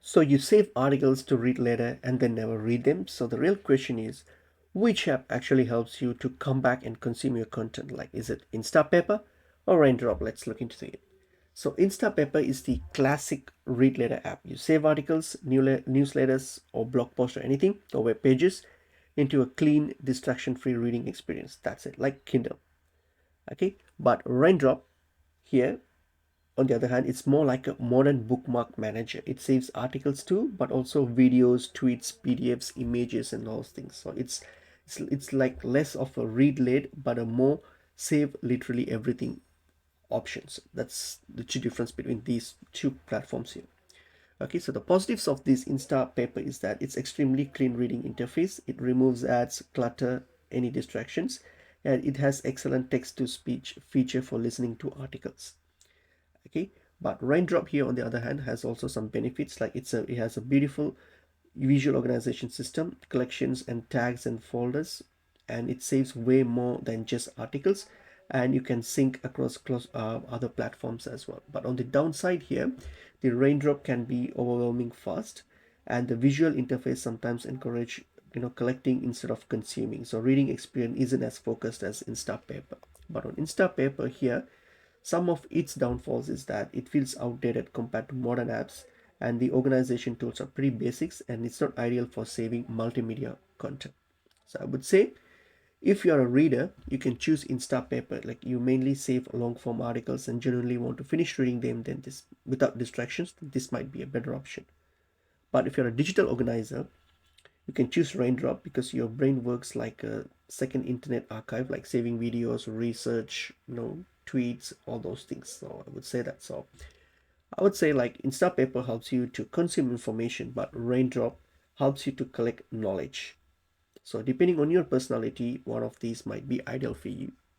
So you save articles to read later and then never read them. So the real question is, which app actually helps you to come back and consume your content? Like, is it Instapaper or Raindrop? Let's look into it. So Instapaper is the classic read later app. You save articles, newsletters, or blog posts or anything, or web pages into a clean, distraction-free reading experience. That's it, like Kindle. Okay, but Raindrop here, on the other hand, it's more like a modern bookmark manager. It saves articles too, but also videos, tweets, PDFs, images, and those things. So it's like less of a read late, but a more save literally everything options. That's the key difference between these two platforms here. Okay, so the positives of this Instapaper is that it's extremely clean reading interface. It removes ads, clutter, any distractions, and it has excellent text to speech feature for listening to articles. Okay, but Raindrop here on the other hand has also some benefits, like it has a beautiful visual organization system, collections and tags and folders, and it saves way more than just articles, and you can sync across other platforms as well. But on the downside here, the Raindrop can be overwhelming fast, and the visual interface sometimes encourage collecting instead of consuming, so reading experience isn't as focused as Instapaper. But on Instapaper here, some of its downfalls is that it feels outdated compared to modern apps, and the organization tools are pretty basics, and it's not ideal for saving multimedia content. So I would say, if you're a reader, you can choose Instapaper. Like, you mainly save long form articles and genuinely want to finish reading them, then this without distractions, this might be a better option. But if you're a digital organizer, you can choose Raindrop because your brain works like a second internet archive, like saving videos, research, tweets, all those things. So I would say that. So I would say, like, Instapaper helps you to consume information, but Raindrop helps you to collect knowledge. So depending on your personality, one of these might be ideal for you.